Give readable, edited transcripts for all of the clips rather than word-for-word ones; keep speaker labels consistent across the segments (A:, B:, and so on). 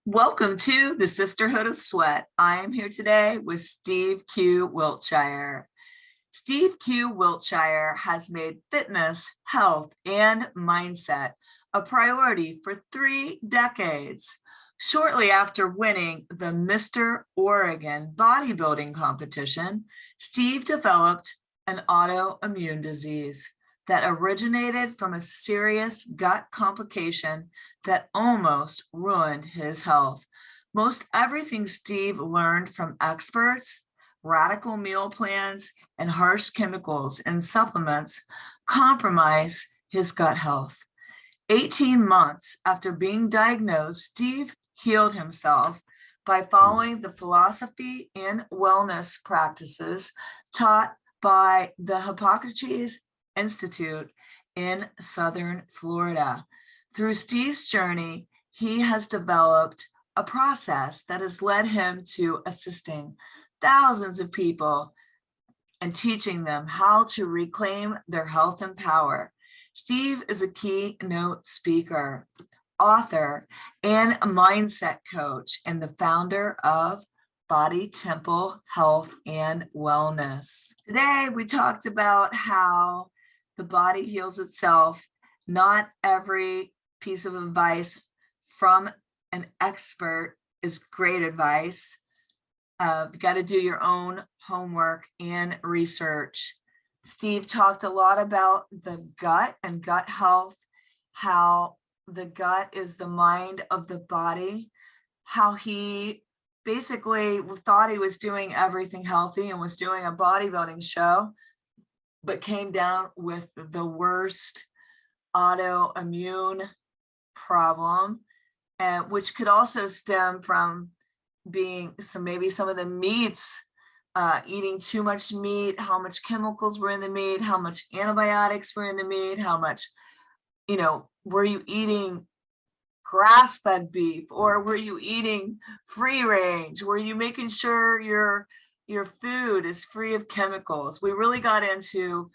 A: Welcome to the Sisterhood of Sweat. I am here today with Steve Q. Wiltshire. Steve Q. Wiltshire has made fitness, health, and mindset a priority for 3 decades. Shortly after winning the Mr. Oregon bodybuilding competition, Steve developed an autoimmune disease that originated from a serious gut complication that almost ruined his health. Most everything Steve learned from experts, radical meal plans, and harsh chemicals and supplements compromise his gut health. 18 months after being diagnosed, Steve healed himself by following the philosophy and wellness practices taught by the Hippocrates Institute in Southern Florida. Through Steve's journey, he has developed a process that has led him to assisting thousands of people and teaching them how to reclaim their health and power. Steve is a keynote speaker, author, and a mindset coach, and the founder of Body, Temple, Health, and Wellness. Today, we talked about how the body heals itself. Not every piece of advice from an expert is great advice. You got to do your own homework and research. Steve talked a lot about the gut and gut health, how the gut is the mind of the body, how he basically thought he was doing everything healthy and was doing a bodybuilding show, but came down with the worst autoimmune problem, and which could also stem from being some of the meats, eating too much meat, how much chemicals were in the meat, how much antibiotics were in the meat, how much, were you eating grass-fed beef, or were you eating free range? Were you making sure your food is free of chemicals? We really got into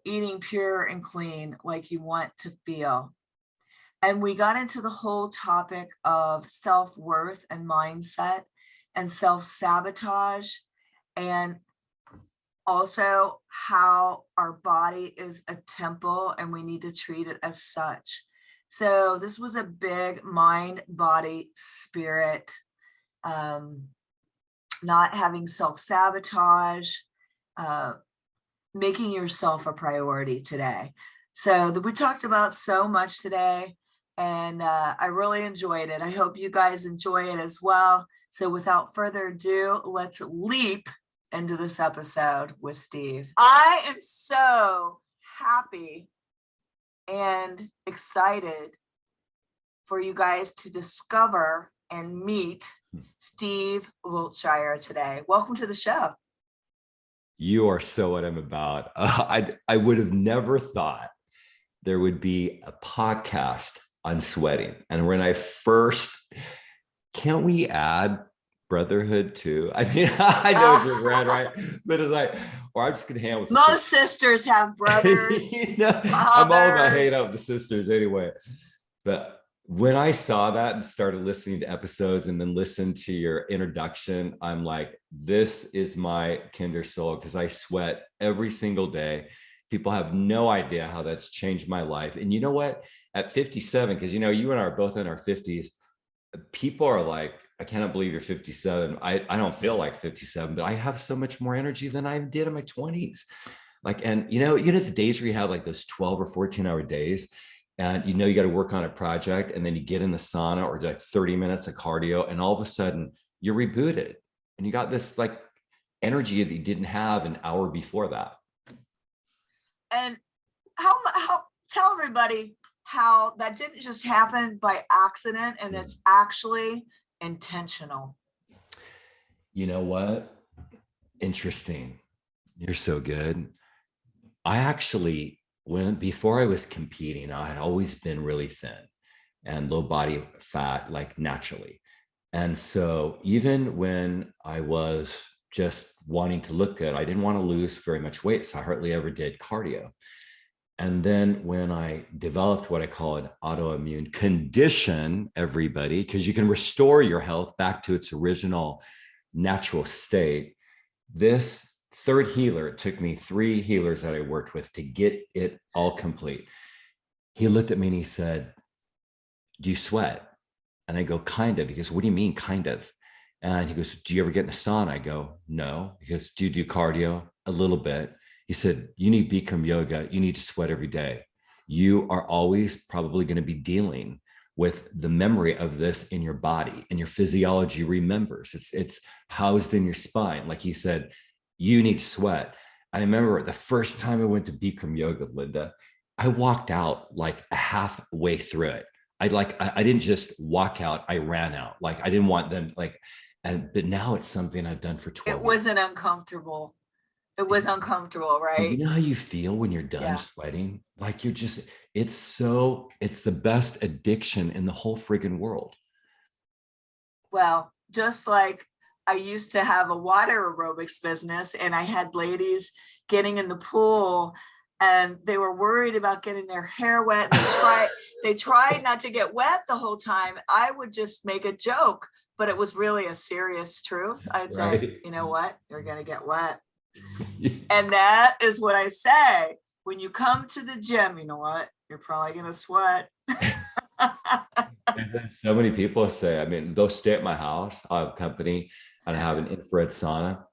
A: eating pure and clean like you want to feel. And we got into the whole topic of self-worth and mindset and self-sabotage, and also how our body is a temple and we need to treat it as such. So this was a big mind, body, spirit, not having self-sabotage, making yourself a priority today. So we talked about so much today, and I really enjoyed it. I hope you guys enjoy it as well. So without further ado, let's leap into this episode with Steve. I am so happy and excited for you guys to discover and meet Steve Wiltshire today. Welcome to the show.
B: You are so what I'm about. I would have never thought there would be a podcast on sweating. And when I first, can't we add brotherhood too? I mean, I know it's your brand, right? But it's like, or I'm just gonna hang out with
A: most sisters have brothers.
B: I'm all about hanging out with the sisters anyway. But when I saw that and started listening to episodes and then listened to your introduction, I'm like, this is my kinder soul, because I sweat every single day. People have no idea how that's changed my life. And you know what? At 57, because you and I are both in our 50s, people are like, I cannot believe you're 57. I don't feel like 57, but I have so much more energy than I did in my 20s. Like, and the days where you have like those 12 or 14-hour days, and you got to work on a project, and then you get in the sauna or like 30 minutes of cardio, and all of a sudden you're rebooted and you got this like energy that you didn't have an hour before that.
A: And how tell everybody how that didn't just happen by accident, and it's actually intentional.
B: You know what? Interesting. You're so good. I actually, before I was competing, I had always been really thin and low body fat, like naturally. And so even when I was just wanting to look good, I didn't want to lose very much weight. So I hardly ever did cardio. And then when I developed what I call an autoimmune condition, everybody, because you can restore your health back to its original natural state. This third healer, it took me 3 healers that I worked with to get it all complete. He looked at me and he said, "Do you sweat?" And I go, "Kind of." He goes, "What do you mean, kind of?" And he goes, "Do you ever get in a sauna?" I go, "No." He goes, "Do you do cardio?" "A little bit." He said, "You need Bikram yoga. You need to sweat every day. You are always probably going to be dealing with the memory of this in your body, and your physiology remembers. It's housed in your spine." Like he said, "You need to sweat." I remember the first time I went to Bikram yoga, Linda, I walked out like halfway through it. I didn't just walk out, I ran out. Like I didn't want them but now it's something I've done for 12
A: It
B: years.
A: wasn't uncomfortable. It was uncomfortable,
B: You
A: right?
B: know how you feel when you're done
A: Yeah.
B: sweating? Like it's the best addiction in the whole friggin' world.
A: Well, just like I used to have a water aerobics business, and I had ladies getting in the pool and they were worried about getting their hair wet. And they tried not to get wet the whole time. I would just make a joke, but it was really a serious truth. I'd say,
B: Right.
A: you know what? You're going to get wet. And that is what I say. When you come to the gym, you know what? You're probably going to sweat.
B: And then so many people say, I mean, they'll stay at my house. I have a company and I have an infrared sauna.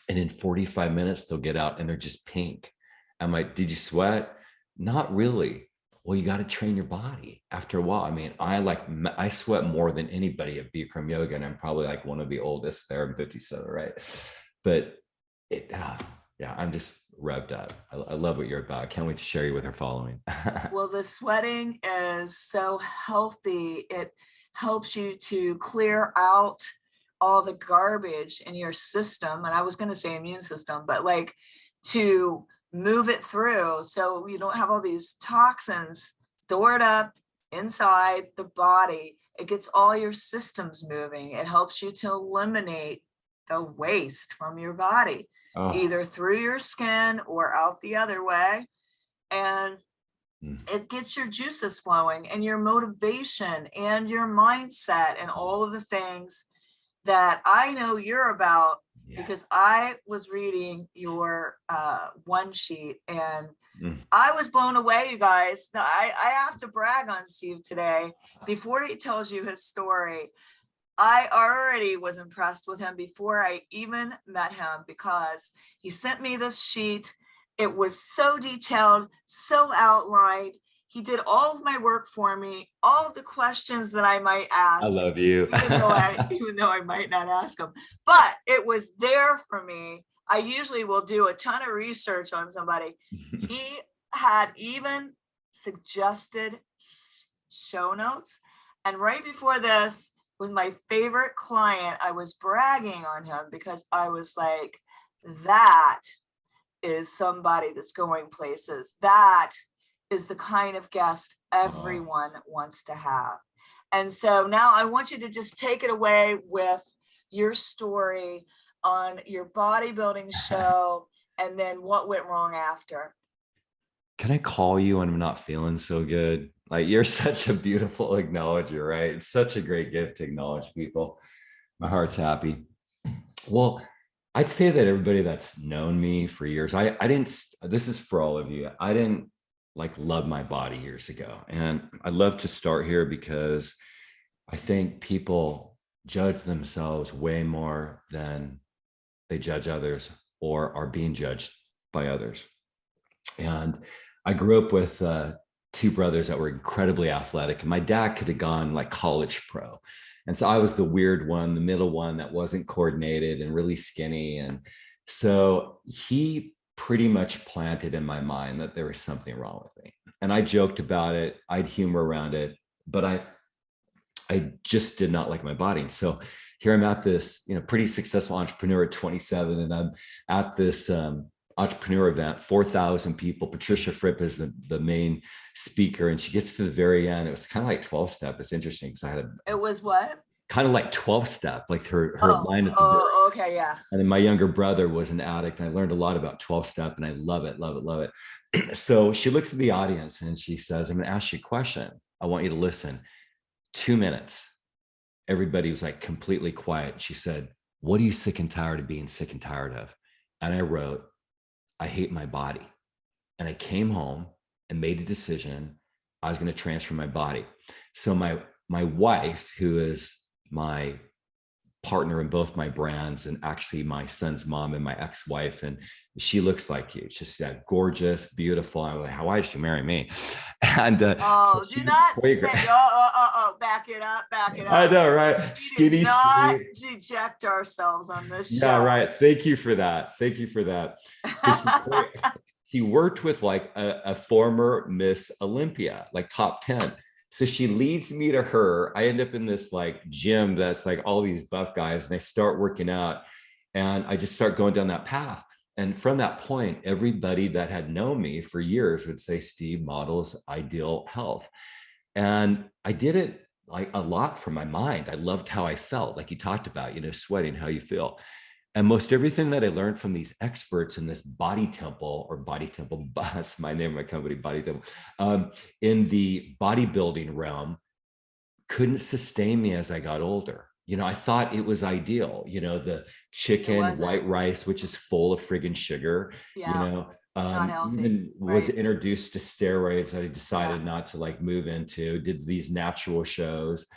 B: And in 45 minutes, they'll get out and they're just pink. I'm like, "Did you sweat?" "Not really." "Well, you got to train your body after a while." I mean, I sweat more than anybody at Bikram yoga, and I'm probably like one of the oldest there. I'm 57, right? But yeah, I'm just revved up. I love what you're about. I can't wait to share you with our following.
A: Well, the sweating is so healthy. It helps you to clear out all the garbage in your system. And I was going to say immune system, but like to move it through so you don't have all these toxins stored up inside the body. It gets all your systems moving. It helps you to eliminate the waste from your body,
B: Oh.
A: either through your skin or out the other way. And it gets your juices flowing and your motivation and your mindset and all of the things that I know you're about, because I was reading your one sheet and I was blown away, you guys. I have to brag on Steve today. Before he tells you his story, I already was impressed with him before I even met him, because he sent me this sheet. It was so detailed, so outlined. He did all of my work for me, all of the questions that I might ask.
B: I love you.
A: even though I might not ask them, but it was there for me. I usually will do a ton of research on somebody. He had even suggested show notes. And right before this, with my favorite client, I was bragging on him because I was like, that is somebody that's going places. That is the kind of guest everyone wants to have. And so now I want you to just take it away with your story on your bodybuilding show and then what went wrong after.
B: Can I call you when I'm not feeling so good? Like, you're such a beautiful acknowledger, right? It's such a great gift to acknowledge people. My heart's happy. Well, I'd say that everybody that's known me for years, I didn't, this is for all of you. I didn't like love my body years ago. And I'd love to start here because I think people judge themselves way more than they judge others or are being judged by others. And I grew up with 2 brothers that were incredibly athletic, and my dad could have gone like college pro. And so I was the weird one, the middle one that wasn't coordinated and really skinny. And so he pretty much planted in my mind that there was something wrong with me. And I joked about it, I'd humor around it, but I just did not like my body. And so here I'm at this, pretty successful entrepreneur at 27, and I'm at this entrepreneur event, 4,000 people. Patricia Fripp is the main speaker, and she gets to the very end. It was kind of like 12 step. It's interesting because
A: It was what?
B: kind of like 12 step, like her
A: Oh,
B: line at the very.
A: oh, okay, yeah.
B: And then my younger brother was an addict, and I learned a lot about 12 step, and I love it, love it, love it. So she looks at the audience and she says, I'm going to ask you a question. I want you to listen. 2 minutes. Everybody was like completely quiet. She said, what are you sick and tired of being sick and tired of? And I wrote, I hate my body. And I came home and made a decision. I was going to transfer my body. So my wife, who is my partner in both my brands, and actually my son's mom and my ex-wife, and she looks like you. She's gorgeous, beautiful. I'm like, why did she marry me? And
A: Oh,
B: so
A: do not say, back it up, back it up.
B: I know, right?
A: We
B: Skinny,
A: do not
B: sweet.
A: deject ourselves on this show.
B: Yeah, right. Thank you for that. Thank you for that. So she worked with like a former Miss Olympia, like top 10. So she leads me to her. I end up in this like gym that's like all these buff guys, and I start working out, and I just start going down that path. And from that point, everybody that had known me for years would say, Steve models ideal health. And I did it like a lot from my mind. I loved how I felt, like you talked about, sweating, how you feel. And most everything that I learned from these experts in this body temple, or body temple, that's my name of my company, Body Temple, in the bodybuilding realm, couldn't sustain me as I got older. I thought it was ideal, the chicken, white rice, which is full of friggin' sugar,
A: not healthy.
B: Even was introduced to steroids that I decided not to like move into, did these natural shows.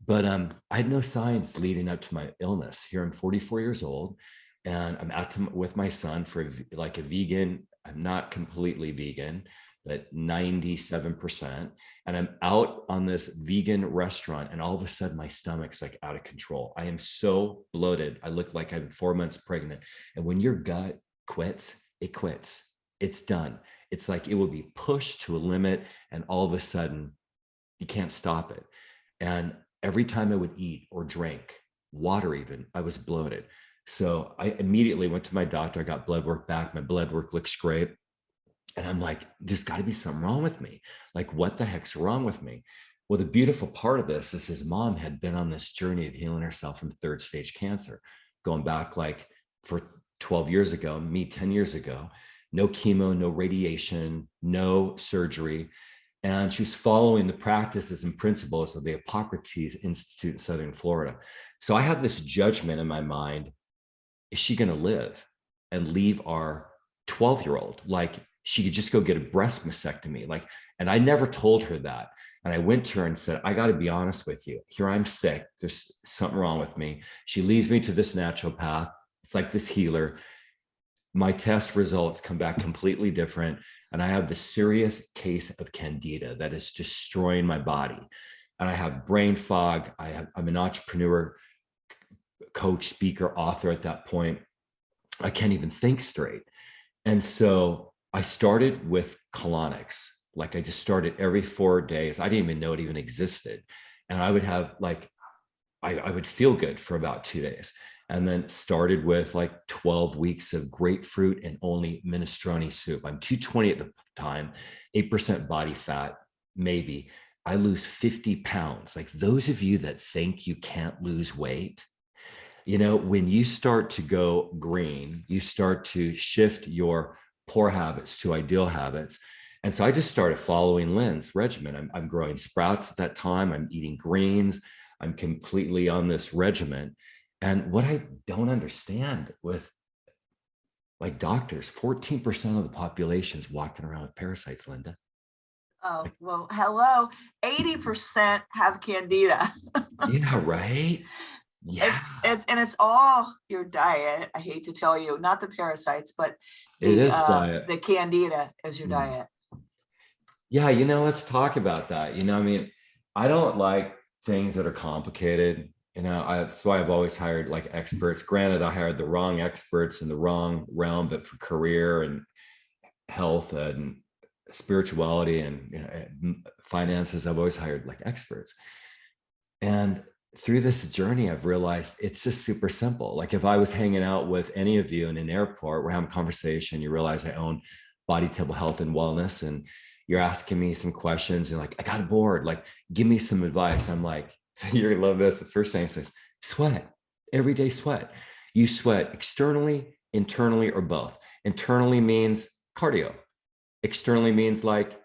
B: But I had no signs leading up to my illness. Here I'm 44 years old, and I'm out with my son for like a vegan. I'm not completely vegan, but 97%. And I'm out on this vegan restaurant, and all of a sudden my stomach's like out of control. I am so bloated. I look like I'm 4 months pregnant. And when your gut quits, it quits. It's done. It's like it will be pushed to a limit, and all of a sudden you can't stop it. And every time I would eat or drink water, even, I was bloated. So I immediately went to my doctor. I got blood work back. My blood work looks great. And I'm like, there's got to be something wrong with me. Like, what the heck's wrong with me? Well, the beautiful part of this is his mom had been on this journey of healing herself from 3rd stage cancer, going back like for 12 years ago, me 10 years ago, no chemo, no radiation, no surgery. And she was following the practices and principles of the Hippocrates Institute in Southern Florida. So I had this judgment in my mind: is she going to live and leave our 12-year-old? Like, she could just go get a breast mastectomy. Like, and I never told her that. And I went to her and said, I got to be honest with you. Here I'm sick. There's something wrong with me. She leads me to this naturopath. It's like this healer. My test results come back completely different. And I have this serious case of candida that is destroying my body. And I have brain fog. I'm an entrepreneur, coach, speaker, author at that point. I can't even think straight. And so I started with colonics. Like, I just started every 4 days. I didn't even know it even existed. And I would have like, I would feel good for about 2 days. And then started with like 12 weeks of grapefruit and only minestrone soup. I'm 220 at the time, 8% body fat, maybe. I lose 50 pounds. Like, those of you that think you can't lose weight, when you start to go green, you start to shift your poor habits to ideal habits. And so I just started following Lynn's regimen. I'm growing sprouts at that time. I'm eating greens. I'm completely on this regimen. And what I don't understand with like doctors, 14% of the population is walking around with parasites, Linda.
A: Oh, well, hello. 80% have candida.
B: Yeah, right. Yeah.
A: And it's all your diet. I hate to tell you, not the parasites, but
B: it is diet.
A: The candida is your diet.
B: Yeah, let's talk about that. I mean, I don't like things that are complicated. That's why I've always hired like experts. Granted, I hired the wrong experts in the wrong realm, but for career and health and spirituality and finances, I've always hired like experts. And through this journey, I've realized it's just super simple. Like, if I was hanging out with any of you in an airport, we're having a conversation, you realize I own Body Temple Health and Wellness, and you're asking me some questions, and like, I got bored, like, give me some advice. I'm like, You're gonna love this. The first thing it says, sweat, everyday sweat. You sweat externally, internally, or both. Internally means cardio. Externally means like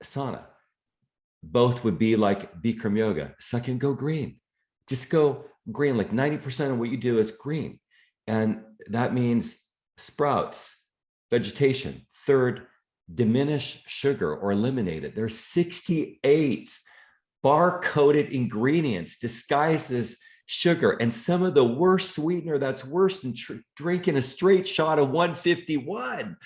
B: sauna. Both would be like Bikram yoga. Second, go green. Just go green. Like 90% of what you do is green. And that means sprouts, vegetation. Third, diminish sugar or eliminate it. There's 68 bar-coded ingredients disguised as sugar, and some of the worst sweetener that's worse than drinking a straight shot of 151.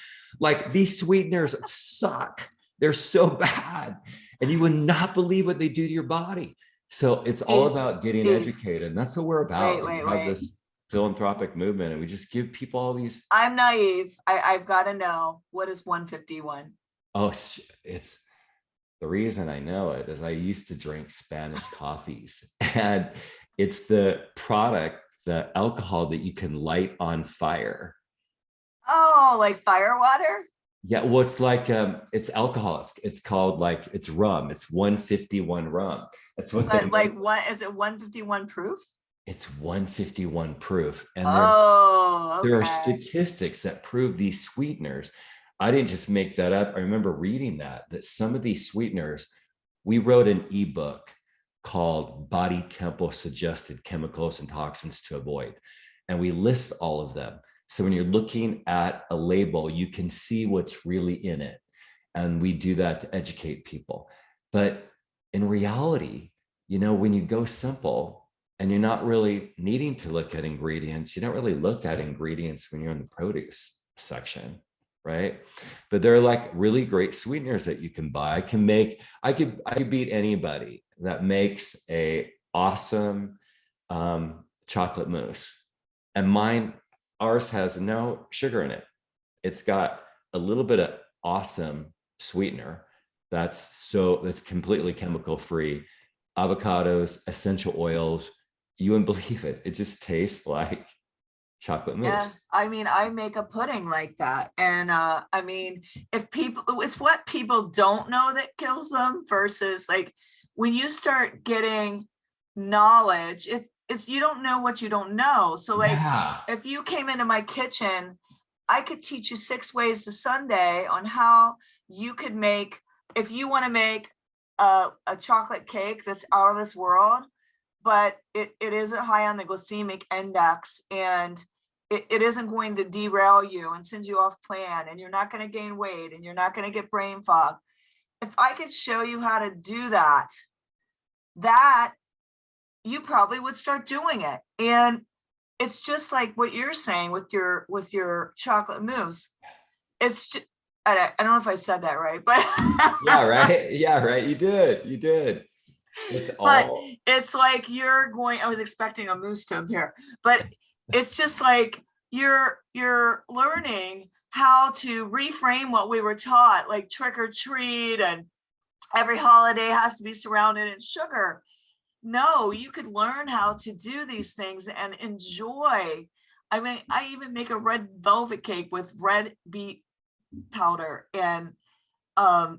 B: Like, these sweeteners suck. They're so bad. And you would not believe what they do to your body. So it's all about getting educated. And that's what we're about. We have this philanthropic movement, and we just give people all these.
A: I'm naive. I've got to know, what is 151?
B: Oh, it's the reason I know it is I used to drink Spanish coffees, and it's the product, the alcohol that you can light on fire.
A: Oh, like fire water?
B: Yeah, well, it's like it's alcohol. It's called, like, it's rum. It's 151 rum. That's what they
A: like. What is it? 151 proof?
B: It's 151 proof. And there are statistics that prove these sweeteners. I didn't just make that up. I remember reading that some of these sweeteners, we wrote an ebook called Body Temple Suggested Chemicals and Toxins to Avoid. And we list all of them. So when you're looking at a label, you can see what's really in it. And we do that to educate people. But in reality, you know, when you go simple and you're not really needing to look at ingredients, you don't really look at ingredients when you're in the produce section, right? But there are like really great sweeteners that you can buy. I could beat anybody that makes a awesome chocolate mousse. And ours has no sugar in it. It's got a little bit of awesome sweetener that's completely chemical free, avocados, essential oils. You wouldn't believe it. It just tastes like chocolate mousse.
A: Yeah, I mean, I make a pudding like that. And I mean, it's what people don't know that kills them, versus like when you start getting knowledge, it's you don't know what you don't know. So like, if you came into my kitchen, I could teach you 6 ways to Sunday on how you could make, if you want to make a chocolate cake that's out of this world, but it isn't high on the glycemic index, and it isn't going to derail you and send you off plan, and you're not going to gain weight, and you're not going to get brain fog. If I could show you how to do that you probably would start doing it. And it's just like what you're saying with your chocolate mousse. It's just, I don't know if I said that right, but
B: yeah, right. You did. It's
A: like I was expecting a mousse to appear, but it's just like you're learning how to reframe what we were taught, like trick or treat and every holiday has to be surrounded in sugar. No, you could learn how to do these things and enjoy. I mean, I even make a red velvet cake with red beet powder and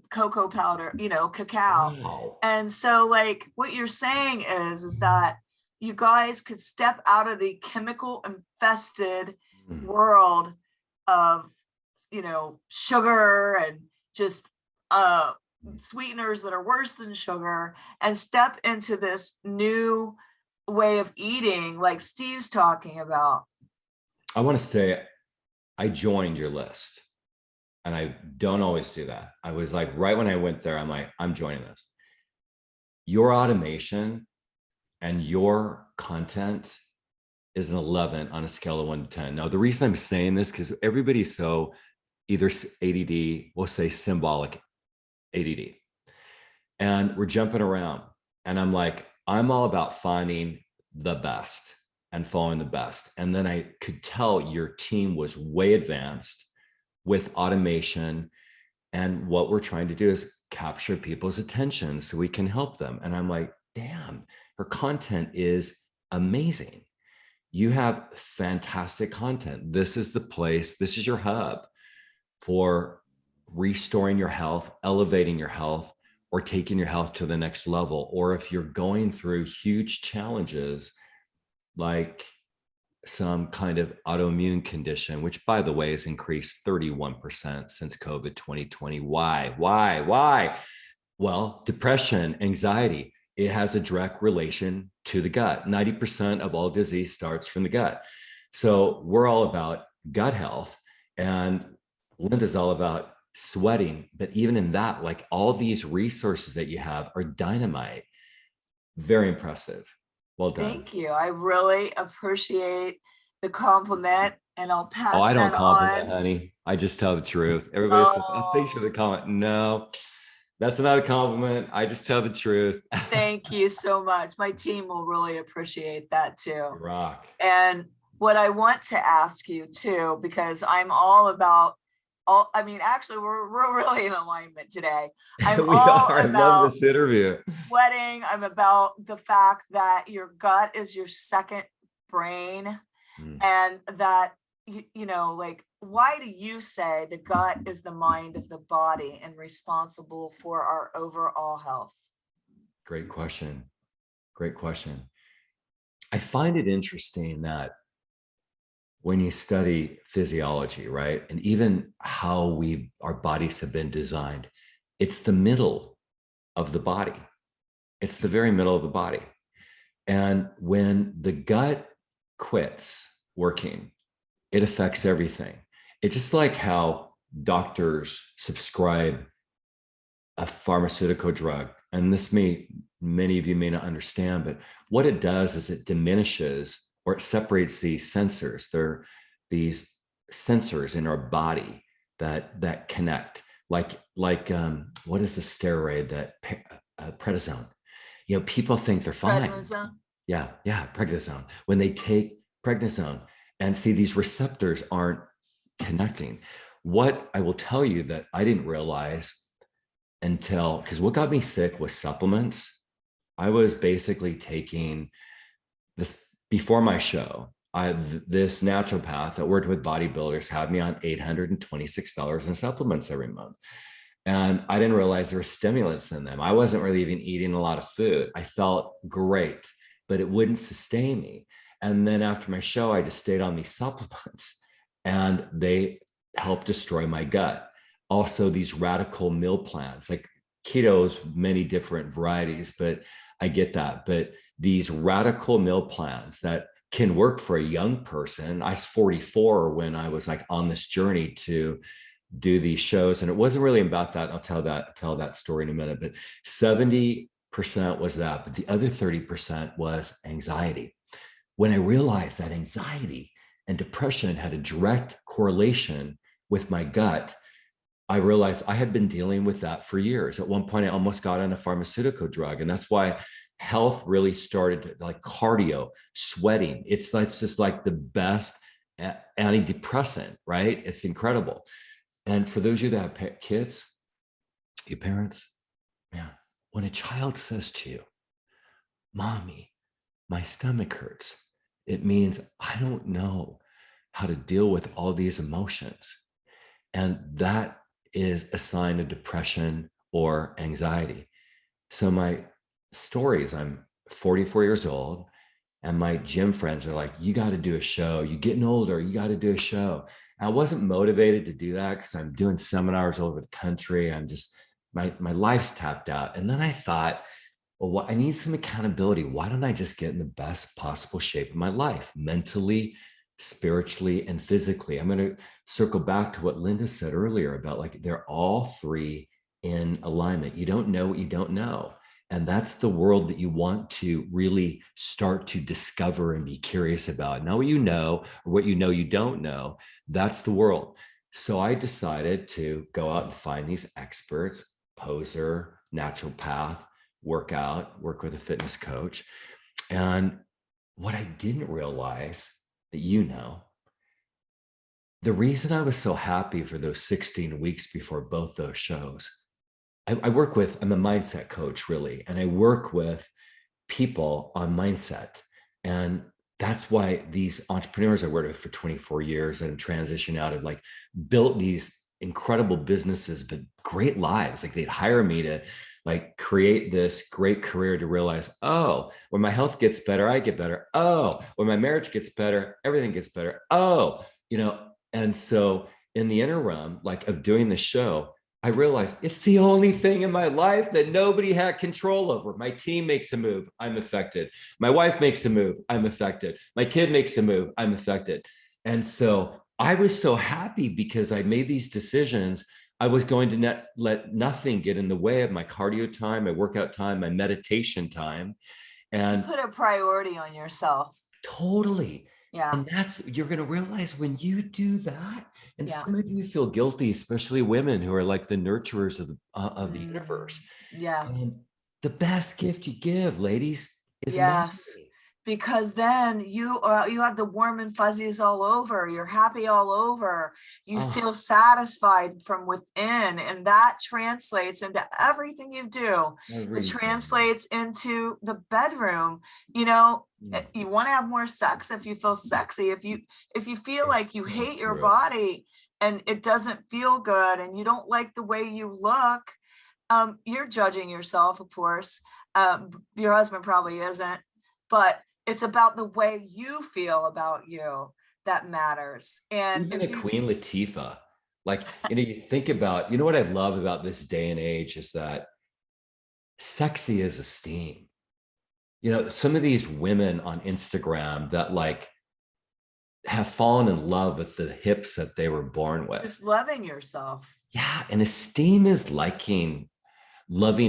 A: cocoa powder, cacao.
B: Wow.
A: And so like what you're saying is that you guys could step out of the chemical infested world of, sugar and just sweeteners that are worse than sugar, and step into this new way of eating like Steve's talking about.
B: I want to say I joined your list, and I don't always do that. I was like, right when I went there, I'm like, I'm joining this. Your automation and your content is an 11 on a scale of 1 to 10. Now, the reason I'm saying this, because everybody's so either ADD, we'll say symbolic ADD, and we're jumping around, and I'm like, I'm all about finding the best and following the best. And then I could tell your team was way advanced with automation, and what we're trying to do is capture people's attention so we can help them. And I'm like, damn, her content is amazing. You have fantastic content. This is the place, this is your hub for restoring your health, elevating your health, or taking your health to the next level, or if you're going through huge challenges like some kind of autoimmune condition, which by the way has increased 31% since COVID 2020. Why? Well, depression, anxiety, it has a direct relation to the gut. 90% of all disease starts from the gut. So we're all about gut health, and Linda's all about sweating. But even in that, like, all these resources that you have are dynamite. Very impressive. Well done.
A: Thank you. I really appreciate the compliment, and I'll
B: Oh,
A: pass
B: I don't
A: that
B: compliment,
A: on.
B: honey. I just tell the truth. Everybody says, oh, thanks for the
A: Oh,
B: comment. No, that's not a compliment. I just tell the truth.
A: thank you so much. My team will really appreciate that too.
B: You rock.
A: And what I want to ask you too, because I'm all about I mean, actually, we're really in alignment today. I'm
B: We
A: all
B: are. I love
A: about
B: this interview.
A: sweating. I'm about the fact that your gut is your second brain,
B: Mm.
A: and that, you know, like, why do you say the gut is the mind of the body and responsible for our overall health?
B: Great question. Great question. I find it interesting that when you study physiology, right, and even how our bodies have been designed, it's the middle of the body. It's the very middle of the body. And when the gut quits working, it affects everything. It's just like how doctors subscribe a pharmaceutical drug. And many of you may not understand, but what it does is it diminishes, or it separates these sensors. They're these sensors in our body that connect, like what is the steroid that prednisone? People think they're fine.
A: Prednisone?
B: Yeah, prednisone. When they take prednisone and see these receptors aren't connecting. What I will tell you that I didn't realize until, because what got me sick was supplements. I was basically taking this before my show. This naturopath that worked with bodybuilders had me on $826 in supplements every month. And I didn't realize there were stimulants in them. I wasn't really even eating a lot of food. I felt great, but it wouldn't sustain me. And then after my show, I just stayed on these supplements, and they helped destroy my gut. Also, these radical meal plans, like keto's many different varieties, but I get that. But these radical meal plans that can work for a young person. I was 44 when I was like on this journey to do these shows, and it wasn't really about that. I'll tell that story in a minute. But 70% was that, but the other 30% was anxiety. When I realized that anxiety and depression had a direct correlation with my gut, I realized I had been dealing with that for years. At one point, I almost got on a pharmaceutical drug. And that's why health really started, like cardio, sweating. It's just like the best antidepressant, right? It's incredible. And for those of you that have kids, you parents, yeah, when a child says to you, "Mommy, my stomach hurts," it means I don't know how to deal with all these emotions. And that is a sign of depression or anxiety. So my story is, I'm 44 years old, and my gym friends are like, "You got to do a show. You're getting older. You got to do a show." And I wasn't motivated to do that because I'm doing seminars all over the country. I'm just, my life's tapped out. And then I thought, well, I need some accountability. Why don't I just get in the best possible shape of my life, mentally, spiritually, and physically? I'm going to circle back to what Linda said earlier about, like, they're all three in alignment. You don't know what you don't know. And that's the world that you want to really start to discover and be curious about. Not what you know or what you know you don't know. That's the world. So I decided to go out and find these experts, poser, naturopath, work with a fitness coach. And what I didn't realize that, the reason I was so happy for those 16 weeks before both those shows, I'm a mindset coach, really, and I work with people on mindset. And that's why these entrepreneurs I worked with for 24 years and transition out of, like, built these incredible businesses, but great lives. Like they'd hire me to like create this great career to realize, oh, when my health gets better, I get better. Oh, when my marriage gets better, everything gets better. Oh, and so in the interim, like of doing the show, I realized it's the only thing in my life that nobody had control over. My team makes a move, I'm affected. My wife makes a move, I'm affected. My kid makes a move, I'm affected. And so I was so happy because I made these decisions. I was going to let nothing get in the way of my cardio time, my workout time, my meditation time. And
A: put a priority on yourself.
B: Totally.
A: Yeah.
B: And you're going to realize when you do that, and
A: Yeah.
B: some of you feel guilty, especially women who are like the nurturers of the universe.
A: Yeah.
B: And the best gift you give, ladies, is
A: yes.
B: modeling.
A: Because then you have the warm and fuzzies all over. You're happy all over. You feel satisfied from within, and that translates into everything you do. It translates into the bedroom. You want to have more sex if you feel sexy. If you feel like you hate your body and it doesn't feel good, and you don't like the way you look, you're judging yourself, of course. Your husband probably isn't, but it's about the way you feel about you that matters. And
B: even Queen Latifah, like, you think about, what I love about this day and age is that sexy is esteem. Some of these women on Instagram that like have fallen in love with the hips that they were born with.
A: Just loving yourself.
B: Yeah. And esteem is loving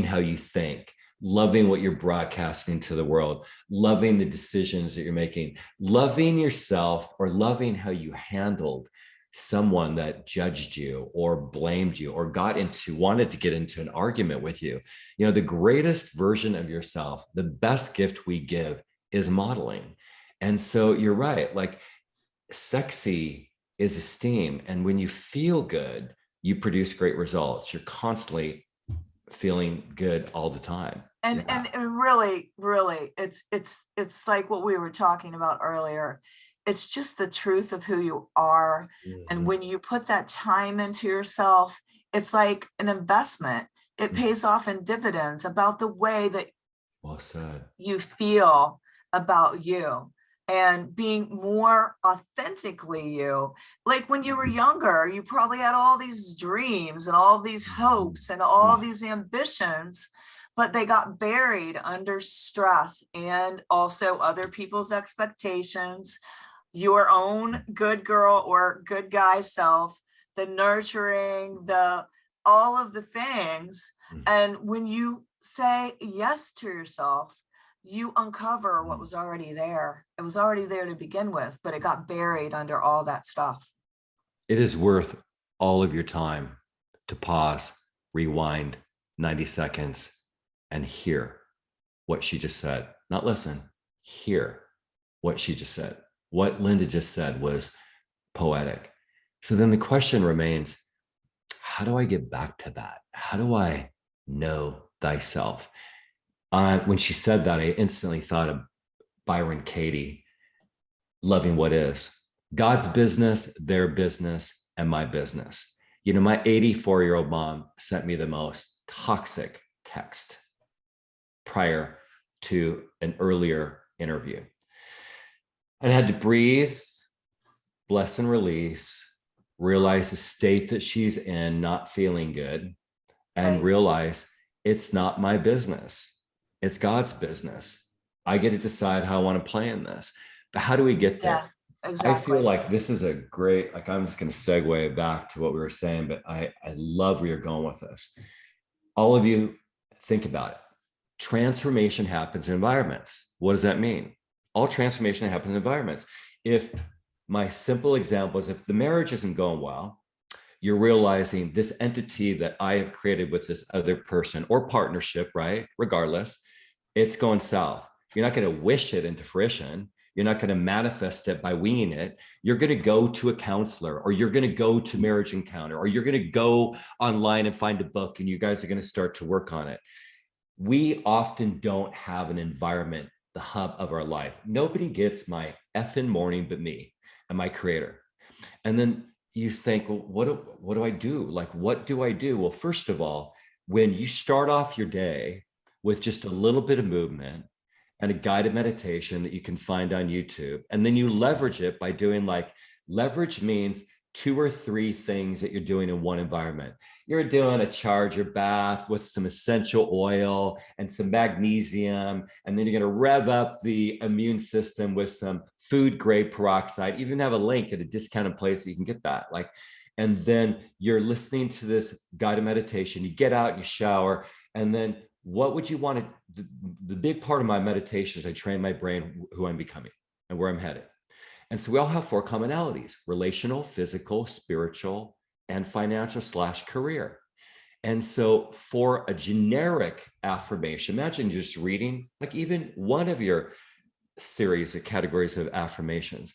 B: how you think, loving what you're broadcasting to the world, loving the decisions that you're making, loving yourself, or loving how you handled someone that judged you or blamed you or wanted to get into an argument with you. The greatest version of yourself, the best gift we give is modeling. And so you're right, like sexy is esteem. And when you feel good, you produce great results. You're constantly feeling good all the time.
A: And really, it's like what we were talking about earlier. It's just the truth of who you are. Mm-hmm. And when you put that time into yourself, it's like an investment. It pays off in dividends about the way that you feel about you. And being more authentically you. Like when you were younger, you probably had all these dreams and all these hopes and all these ambitions, but they got buried under stress and also other people's expectations, your own good girl or good guy self, the nurturing, all of the things. And when you say yes to yourself, you uncover what was already there. It was already there to begin with, but it got buried under all that stuff.
B: It is worth all of your time to pause, rewind 90 seconds, and hear what she just said. Not listen, hear what she just said. What Linda just said was poetic. So then the question remains, how do I get back to that? How do I know thyself? When she said that, I instantly thought of Byron Katie, loving what is. God's business, their business, and my business. My 84-year-old mom sent me the most toxic text prior to an earlier interview. And I had to breathe, bless and release, realize the state that she's in, not feeling good, and realize it's not my business. It's God's business. I get to decide how I want to play in this. But how do we get there? Yeah, exactly. I feel like this is a great, I'm just going to segue back to what we were saying, but I love where you're going with this. All of you, think about it. Transformation happens in environments. What does that mean? All transformation happens in environments. If my simple example is if the marriage isn't going well, you're realizing this entity that I have created with this other person or partnership, right? Regardless, it's going south. You're not going to wish it into fruition. You're not going to manifest it by winging it. You're going to go to a counselor, or you're going to go to Marriage Encounter, or you're going to go online and find a book, and you guys are going to start to work on it. We often don't have an environment, the hub of our life. Nobody gets my effing morning but me and my creator. And then you think, well, what do I do? Like, what do I do? Well, first of all, when you start off your day with just a little bit of movement and a guided meditation that you can find on YouTube, and then you leverage it by doing like, leverage means 2 or 3 things that you're doing in one environment. You're doing a charge your bath with some essential oil and some magnesium, and then you're going to rev up the immune system with some food grade peroxide. Even have a link at a discounted place that you can get that. Like, and then you're listening to this guided meditation. You get out, you shower, and then what would you want to? The big part of my meditation is I train my brain who I'm becoming and where I'm headed. And so we all have 4 commonalities: relational, physical, spiritual, and financial/career. And so for a generic affirmation, imagine you're just reading like even one of your series of categories of affirmations.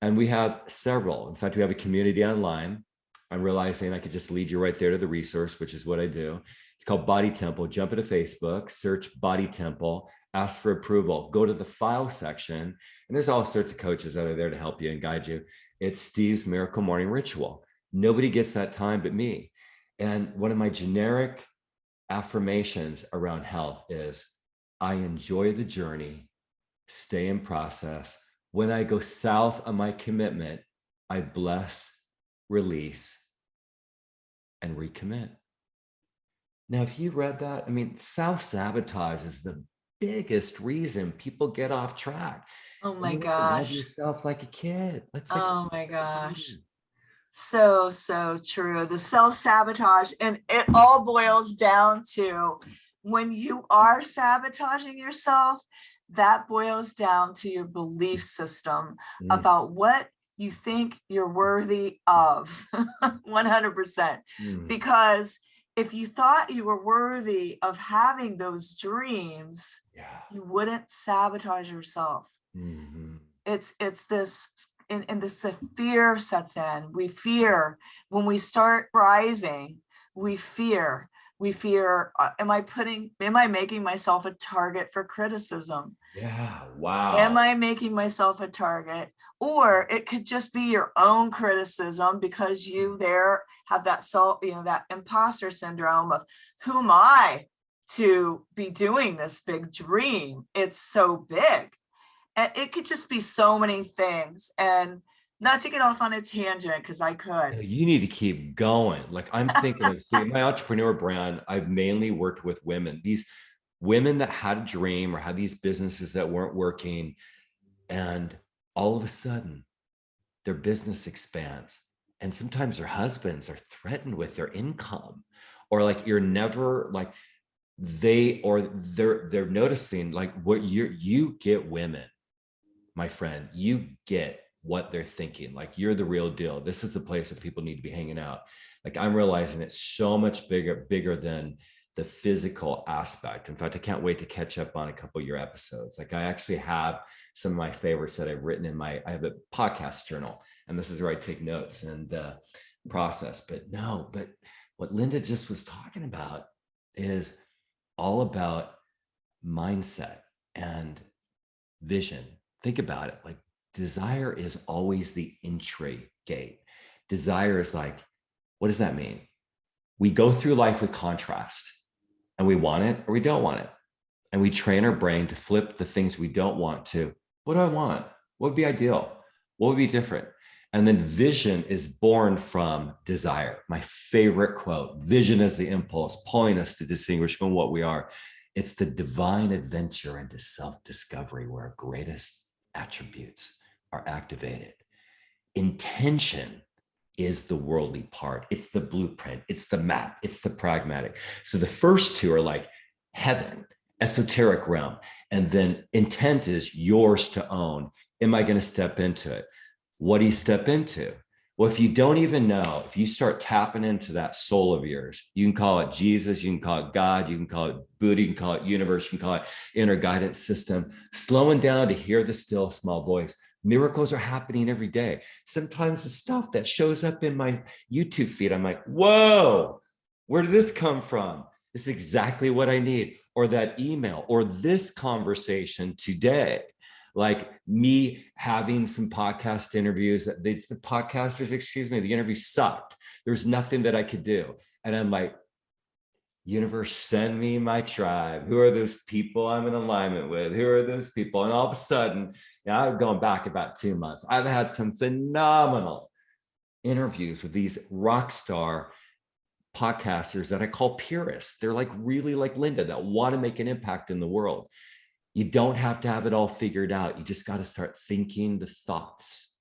B: And we have several. In fact, we have a community online. I'm realizing I could just lead you right there to the resource, which is what I do. It's called Body Temple. Jump into Facebook, search Body Temple, ask for approval, go to the file section, and there's all sorts of coaches that are there to help you and guide you. It's Steve's Miracle Morning Ritual. Nobody gets that time but me. And one of my generic affirmations around health is, I enjoy the journey, stay in process. When I go south on my commitment, I bless, release, and recommit. Now, if you read that, I mean, self-sabotage is the biggest reason people get off track.
A: Oh my
B: You
A: gosh.
B: love yourself like a kid.
A: Oh my gosh. So, so true. The self-sabotage, and it all boils down to when you are sabotaging yourself, that boils down to your belief system about what you think you're worthy of 100%. Because if you thought you were worthy of having those dreams, you wouldn't sabotage yourself. It's this, and this the fear sets in. We fear when we start rising. We fear. Am I making myself a target for criticism?
B: Yeah. Wow.
A: Am I making myself a target? Or it could just be your own criticism because you there have that that imposter syndrome of, who am I to be doing this big dream? It's so big. And it could just be so many things. And not to get off on a tangent, because I could.
B: You need to keep going. Like, I'm thinking of my entrepreneur brand, I've mainly worked with women, these women that had a dream or had these businesses that weren't working. And all of a sudden, their business expands. And sometimes their husbands are threatened with their income, or like you're never like they're noticing like what you get women, my friend, you get what they're thinking. Like, you're the real deal. This is the place that people need to be hanging out. Like, I'm realizing it's so much bigger than the physical aspect. In fact, I can't wait to catch up on a couple of your episodes. Like, I actually have some of my favorites that I've written in I have a podcast journal, and this is where I take notes and process. But what Linda just was talking about is all about mindset and vision. Think about it. Like, desire is always the entry gate. Desire is like, what does that mean? We go through life with contrast, and we want it or we don't want it. And we train our brain to flip the things we don't want to, what do I want? What would be ideal? What would be different? And then vision is born from desire. My favorite quote: vision is the impulse pulling us to distinguish from what we are. It's the divine adventure into self-discovery where our greatest attributes are activated. Intention is the worldly part. It's the blueprint. It's the map. It's the pragmatic. So the first two are like heaven, esoteric realm. And then intent is yours to own. Am I going to step into it? What do you step into? Well, if you don't even know, if you start tapping into that soul of yours, you can call it Jesus, you can call it God, you can call it Buddha, you can call it universe, you can call it inner guidance system, slowing down to hear the still small voice. Miracles are happening every day. Sometimes the stuff that shows up in my YouTube feed, I'm like, whoa, where did this come from? It's exactly what I need. Or that email, or this conversation today. like me having some podcast interviews that the podcasters, excuse me, the interview sucked. There's nothing that I could do. And I'm like, universe, send me my tribe. Who are those people I'm in alignment with? Who are those people? And all of a sudden, I'm going back about 2 months. I've had some phenomenal interviews with these rock star podcasters that I call purists. They're like really like Linda that want to make an impact in the world. You don't have to have it all figured out. You just got to start thinking the thoughts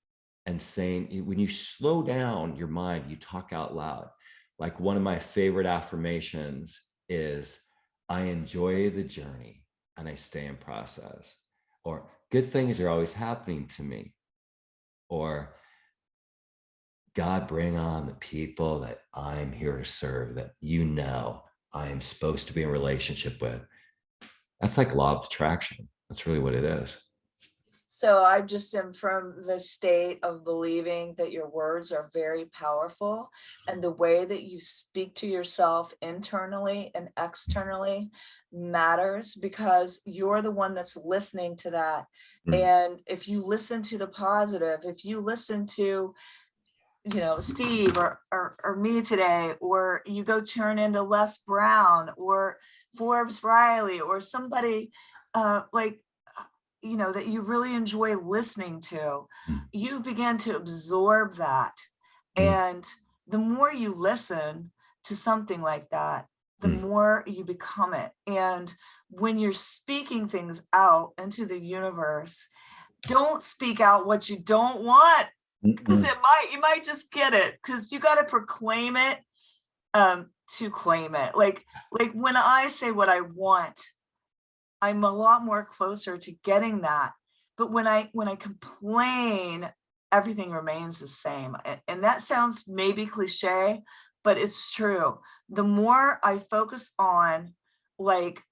B: and saying, when you slow down your mind, you talk out loud. Like one of my favorite affirmations is, I enjoy the journey and I stay in process. Or good things are always happening to me. Or God, bring on the people that I'm here to serve, that I am supposed to be in relationship with. That's like law of attraction. That's really what it is.
A: So I just am from the state of believing that your words are very powerful, and the way that you speak to yourself internally and externally matters, because you're the one that's listening to that. And if you listen to the positive, if you listen to, Steve or me today, or you go turn into Les Brown or Forbes Riley or somebody that you really enjoy listening to, you begin to absorb that. And the more you listen to something like that, the more you become it. And when you're speaking things out into the universe, don't speak out what you don't want, because you might just get it, because you got to proclaim it to claim it. Like when I say what I want, I'm a lot more closer to getting that. But when I complain, everything remains the same. And that sounds maybe cliche, but it's true. The more I focus on, like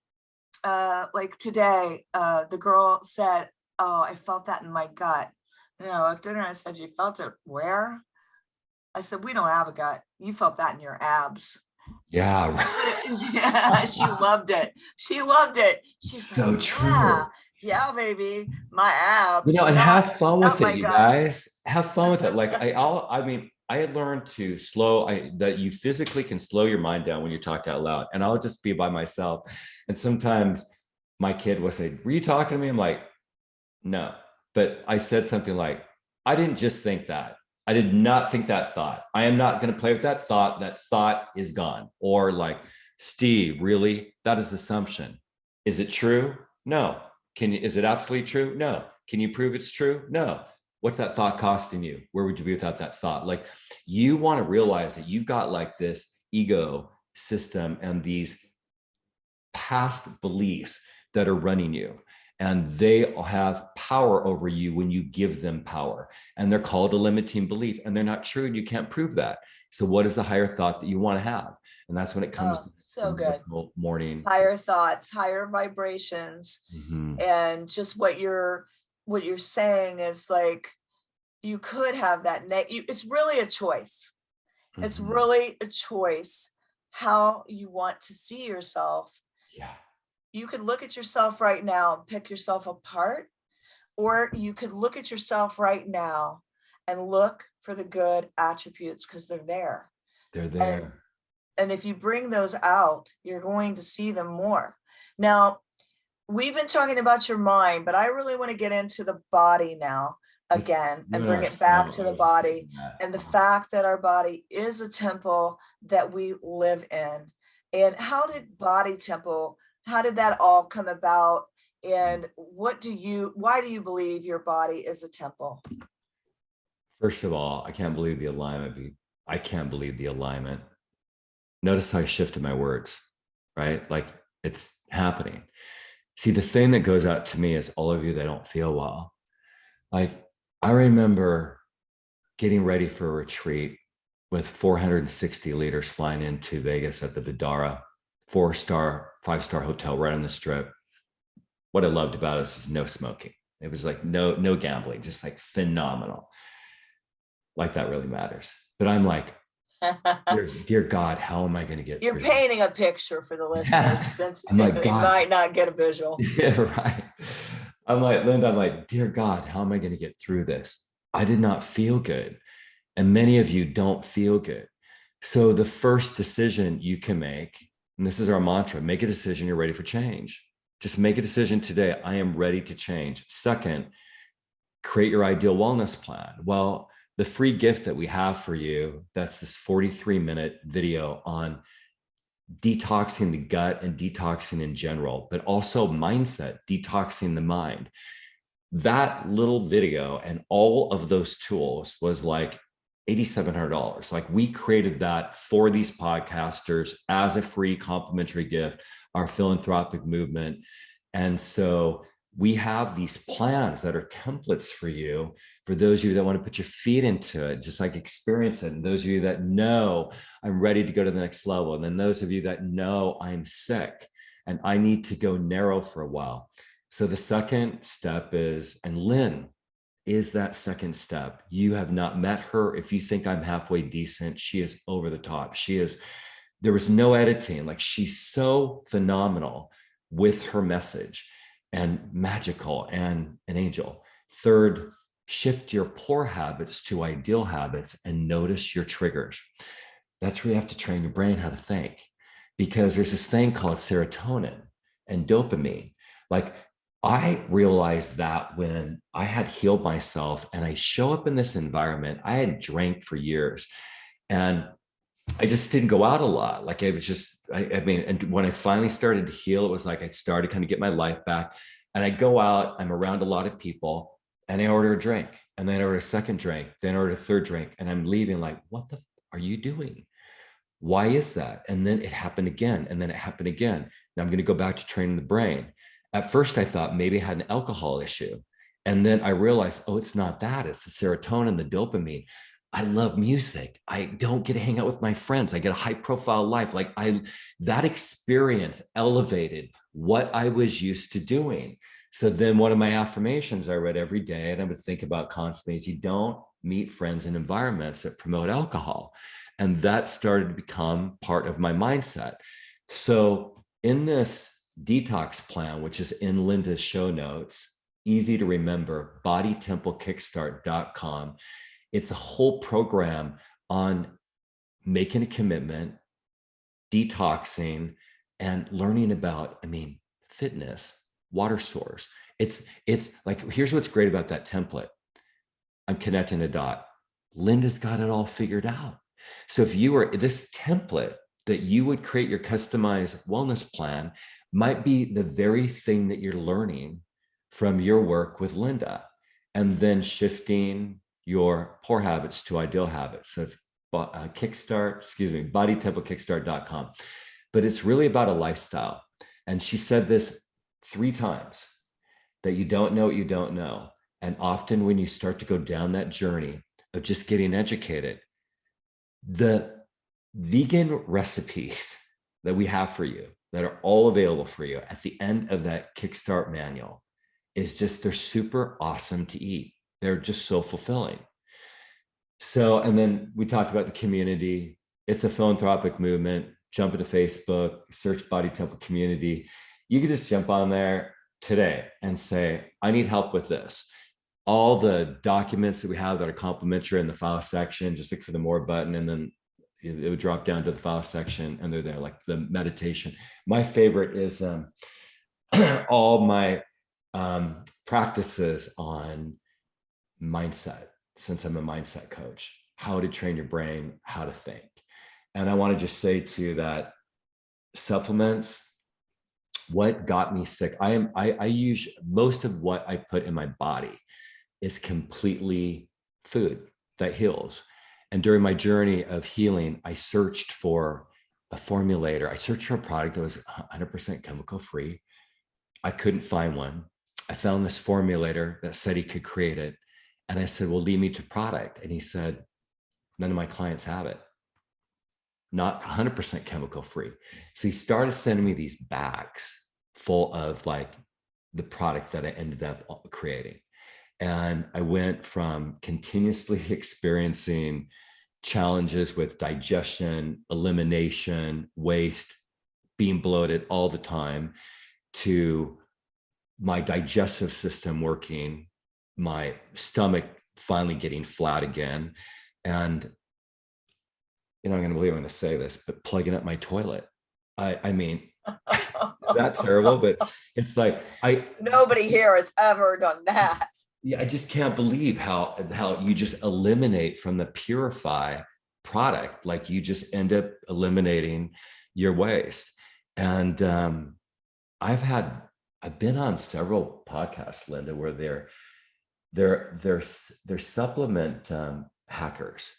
A: today, the girl said, "Oh, I felt that in my gut." At dinner I said, "You felt it where?" I said, "We don't have a gut. You felt that in your abs."
B: Yeah.
A: Yeah, she loved it. She's
B: so
A: like,
B: true.
A: Yeah, baby, my abs.
B: And have fun with it, you
A: gut.
B: guys. Have fun with it. Like I had learned to that you physically can slow your mind down when you talk out loud. And I'll just be by myself. And sometimes my kid will say, "Were you talking to me?" I'm like, "No." But I said something like, "I didn't just think that. I did not think that thought. I am not going to play with that thought. That thought is gone." Or like, "Steve, really? That is assumption. Is it true? No. Is it absolutely true? No. Can you prove it's true? No. What's that thought costing you? Where would you be without that thought?" Like, you want to realize that you've got like this ego system and these past beliefs that are running you. And they have power over you when you give them power. And they're called a limiting belief, and they're not true, and you can't prove that. So what is the higher thought that you want to have? And that's when it comes to
A: so good.
B: Morning.
A: Higher thoughts, higher vibrations. And just what you're saying is like, you could have that it's really a choice. It's really a choice how you want to see yourself.
B: Yeah.
A: You could look at yourself right now and pick yourself apart, or you could look at yourself right now and look for the good attributes, because they're there.
B: They're there.
A: And if you bring those out, you're going to see them more. Now, we've been talking about your mind, but I really want to get into the body now again and bring it back to the body, and the fact that our body is a temple that we live in. And how did that all come about? And why do you believe your body is a temple?
B: First of all, I can't believe the alignment. I can't believe the alignment. Notice how I shifted my words, right? Like, it's happening. See, the thing that goes out to me is all of you that don't feel well. Like, I remember getting ready for a retreat with 460 leaders flying into Vegas at the Vidara 5-star hotel right on the Strip. What I loved about it was no smoking. It was like no gambling, just like phenomenal. Like, that really matters. But I'm like, dear God, how am I going to get
A: You're painting a picture for the listeners, since I'm like, they might not get a visual.
B: Yeah, right. I'm like, Linda, I'm like, dear God, how am I going to get through this? I did not feel good. And many of you don't feel good. So the first decision you can make, and this is our mantra, make a decision you're ready for change. Just make a decision today. I am ready to change. Second, create your ideal wellness plan. Well, the free gift that we have for you, that's this 43-minute video on detoxing the gut and detoxing in general, but also mindset, detoxing the mind. That little video and all of those tools was like $8,700. Like, we created that for these podcasters as a free complimentary gift, our philanthropic movement. And so we have these plans that are templates for you, for those of you that want to put your feet into it, just like experience it. And those of you that know I'm ready to go to the next level. And then those of you that know I'm sick and I need to go narrow for a while. So the second step is, and Lynn is that second step. You have not met her. If you think I'm halfway decent, she is over the top. There was no editing. Like, she's so phenomenal with her message and magical and an angel. Third, shift your poor habits to ideal habits and notice your triggers. That's where you have to train your brain how to think, because there's this thing called serotonin and dopamine. Like, I realized that when I had healed myself and I show up in this environment, I had drank for years and I just didn't go out a lot. Like, it was just, I mean, and when I finally started to heal, it was like I started kind of get my life back. And I go out, I'm around a lot of people, and I order a drink, and then I order a second drink, then I order a third drink, and I'm leaving like, what the are you doing? Why is that? And then it happened again, and then it happened again. Now I'm going to go back to training the brain. At first, I thought maybe I had an alcohol issue. And then I realized, oh, it's not that. It's the serotonin, the dopamine. I love music. I don't get to hang out with my friends. I get a high profile life. Like, that experience elevated what I was used to doing. So then one of my affirmations I read every day, and I would think about constantly, is you don't meet friends in environments that promote alcohol. And that started to become part of my mindset. So in this detox plan, which is in Linda's show notes, easy to remember, bodytemplekickstart.com. It's a whole program on making a commitment, detoxing, and learning about, fitness, water source. It's like, here's what's great about that template. I'm connecting a dot. Linda's got it all figured out. So if you were this template that you would create your customized wellness plan might be the very thing that you're learning from your work with Linda, and then shifting your poor habits to ideal habits. So it's bodytemplekickstart.com. But it's really about a lifestyle. And she said this 3 times, that you don't know what you don't know. And often when you start to go down that journey of just getting educated, the vegan recipes that we have for you, that are all available for you at the end of that Kickstart manual, is just, they're super awesome to eat. They're just so fulfilling. So, and then we talked about the community. It's a philanthropic movement. Jump into Facebook, search Body Temple Community. You can just jump on there today and say, I need help with this. All the documents that we have that are complimentary in the file section, just look for the more button, and then it would drop down to the file section, and they're there, like the meditation. My favorite is all my practices on mindset, since I'm a mindset coach, how to train your brain, how to think. And I want to just say too that supplements, what got me sick, I use most of what I put in my body is completely food that heals. And during my journey of healing, I searched for a formulator. I searched for a product that was 100% chemical free. I couldn't find one. I found this formulator that said he could create it. And I said, well, lead me to product. And he said, none of my clients have it. Not 100% chemical free. So he started sending me these bags full of like the product that I ended up creating. And I went from continuously experiencing challenges with digestion, elimination, waste, being bloated all the time, to my digestive system working, my stomach finally getting flat again. And, I'm going to believe I'm going to say this, but plugging up my toilet. I mean, is that terrible? But it's like,
A: nobody here has ever done that.
B: Yeah, I just can't believe how you just eliminate from the Purify product, like you just end up eliminating your waste. And I've been on several podcasts, Linda, where they're supplement hackers.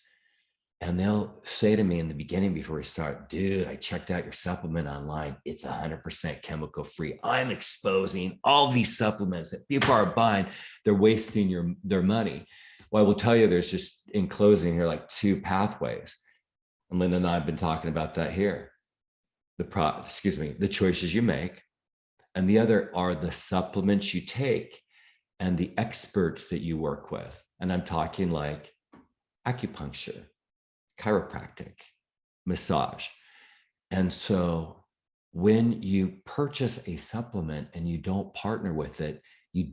B: And they'll say to me in the beginning before we start, dude, I checked out your supplement online. It's 100% chemical free. I'm exposing all these supplements that people are buying. They're wasting their money. Well, I will tell you, there's just, in closing here, like 2 pathways. And Linda and I have been talking about that here. The choices you make. And the other are the supplements you take and the experts that you work with. And I'm talking like acupuncture, chiropractic, massage. And so when you purchase a supplement and you don't partner with it, you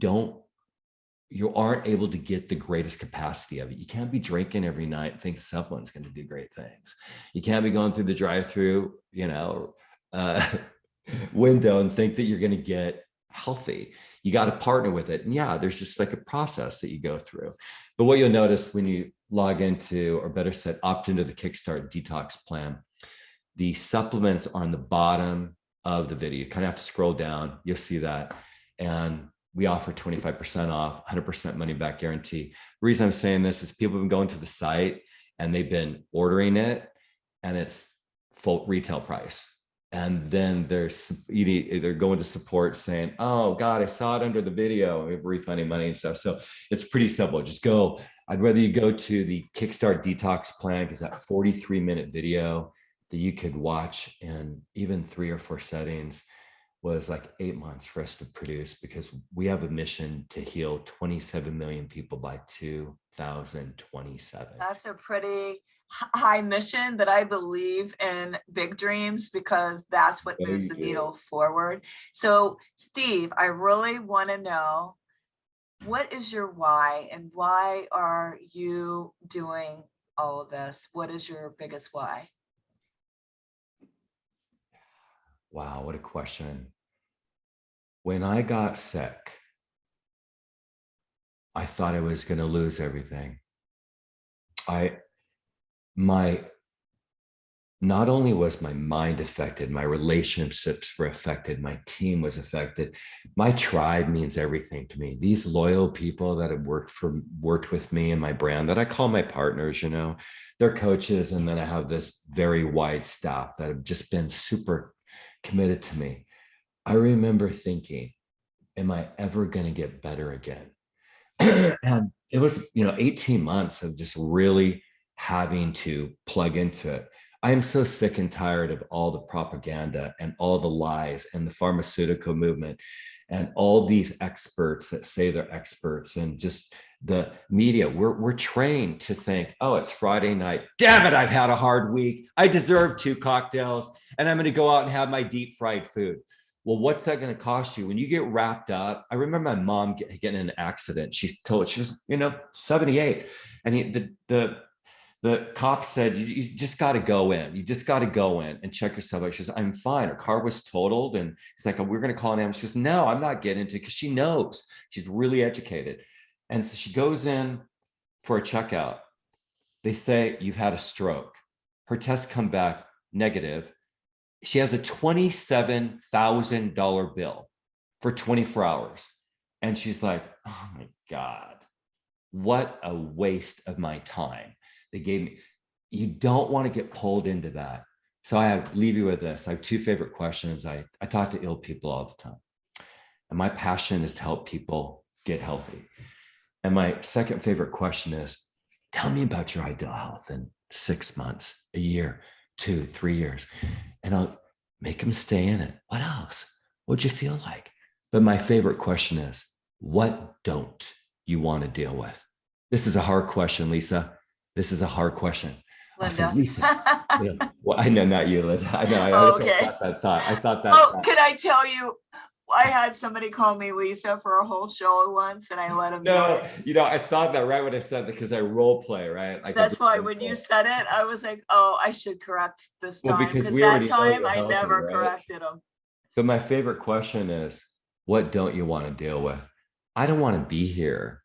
B: aren't able to get the greatest capacity of it. You can't be drinking every night and think supplement's going to do great things. You can't be going through the drive-through, window and think that you're going to get healthy. You got to partner with it. And yeah, there's just like a process that you go through. But what you'll notice when you log into, or better said, opt into the Kickstart Detox Plan, the supplements are on the bottom of the video. You kind of have to scroll down. You'll see that. And we offer 25% off, 100% money back guarantee. The reason I'm saying this is people have been going to the site and they've been ordering it and it's full retail price. And then they're going to support saying, oh God, I saw it under the video, we have refunding money and stuff. So it's pretty simple. Just go. I'd rather you go to the Kickstart Detox Plan, because that 43-minute video that you could watch in even 3 or 4 settings was like 8 months for us to produce, because we have a mission to heal 27 million people by 2027.
A: That's a pretty high mission, but I believe in big dreams, because that's what moves the needle forward. So Steve, I really want to know, what is your why, and why are you doing all of this? What is your biggest why?
B: Wow, what a question. When I got sick, I thought I was going to lose everything. Not only was my mind affected, my relationships were affected, my team was affected. My tribe means everything to me. These loyal people that have worked with me and my brand, that I call my partners, they're coaches. And then I have this very wide staff that have just been super committed to me. I remember thinking, am I ever going to get better again? And it was, 18 months of just really having to plug into it. I am so sick and tired of all the propaganda and all the lies and the pharmaceutical movement and all these experts that say they're experts, and just the media. We're trained to think, oh, it's Friday night. Damn it, I've had a hard week. I deserve 2 cocktails and I'm going to go out and have my deep fried food. Well, what's that going to cost you when you get wrapped up? I remember my mom getting in an accident. She was, 78. And the cop said, you just got to go in. You just got to go in and check yourself out. She says, I'm fine. Her car was totaled. And he's like, oh, we're going to call an ambulance. She says, no, I'm not getting into it, because she knows. She's really educated. And so she goes in for a checkout. They say, you've had a stroke. Her tests come back negative. She has a $27,000 bill for 24 hours. And she's like, oh my God, what a waste of my time. They gave me. You don't want to get pulled into that. So I leave you with this. I have 2 favorite questions. I talk to ill people all the time. And my passion is to help people get healthy. And my second favorite question is, tell me about your ideal health in 6 months, a year, 2, 3 years. And I'll make them stay in it. What else? What'd you feel like? But my favorite question is, what don't you want to deal with? This is a hard question, Lisa. This is a hard question.
A: Linda.
B: I said, Lisa, well, I know, not you, Linda. I know. I
A: okay.
B: thought that thought.
A: Oh, can I tell you, I had somebody call me Lisa for a whole show once, and I let him
B: No,
A: know.
B: I thought that right when I said that because I role play, right? Like
A: That's why when you said it, I was like, oh, I should correct this
B: well,
A: time,
B: because
A: because
B: we
A: that
B: already know
A: time
B: you're
A: I
B: healthy,
A: never
B: right?
A: corrected him.
B: But my favorite question is, what don't you want to deal with? I don't want to be here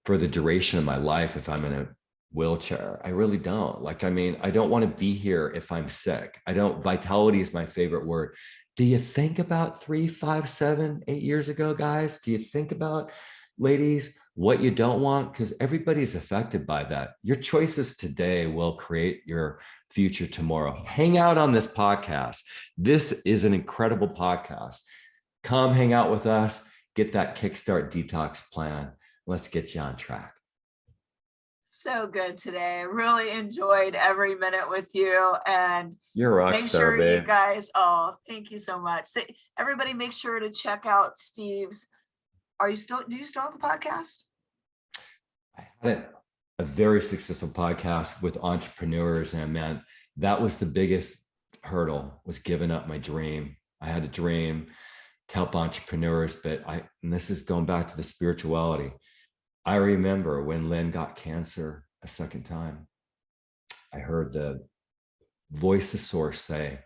B: for the duration of my life if I'm in a wheelchair. I really don't. Like, I mean, I don't want to be here if I'm sick. I don't, vitality is my favorite word. Do you think about 3, 5, 7, 8 years ago, guys? Do you think about, ladies, what you don't want? Because everybody's affected by that. Your choices today will create your future tomorrow. Hang out on this podcast. This is an incredible podcast. Come hang out with us, get that Kickstart detox plan. Let's get you on track.
A: So good today. I really enjoyed every minute with you, and
B: You're a rock
A: make
B: star,
A: sure
B: babe.
A: you guys, oh, thank you so much. Everybody make sure to check out Steve's. Do you still have a podcast?
B: I had a very successful podcast with entrepreneurs, and man, that was the biggest hurdle, was giving up my dream. I had a dream to help entrepreneurs, but and this is going back to the spirituality. I remember when Lynn got cancer a second time, I heard the voice of source say,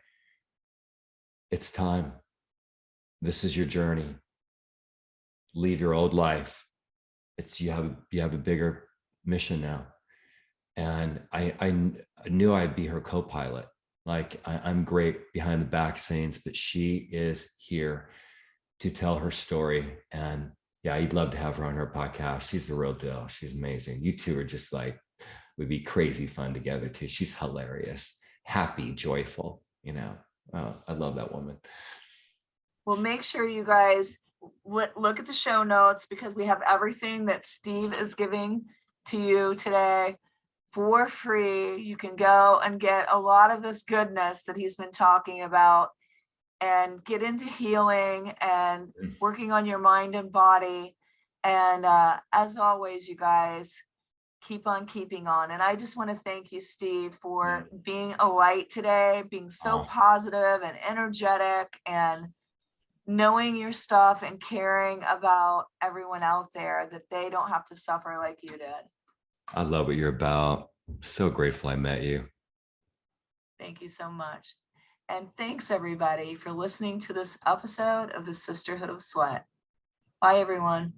B: it's time. This is your journey. Leave your old life. You have a bigger mission now. And I knew I'd be her co-pilot. Like, I'm great behind the back scenes, but she is here to tell her story. And yeah, you'd love to have her on her podcast. She's the real deal. She's amazing. You two are just like, would be crazy fun together too. She's hilarious, happy, joyful, I love that woman.
A: Well, make sure you guys look at the show notes, because we have everything that Steve is giving to you today for free. You can go and get a lot of this goodness that he's been talking about, and get into healing and working on your mind and body. And as always, you guys, keep on keeping on. And I just want to thank you, Steve, for being a light today, being so positive and energetic, and knowing your stuff and caring about everyone out there, that they don't have to suffer like you did.
B: I love what you're about. So grateful I met you.
A: Thank you so much. And thanks everybody for listening to this episode of the Sisterhood of Sweat. Bye, everyone.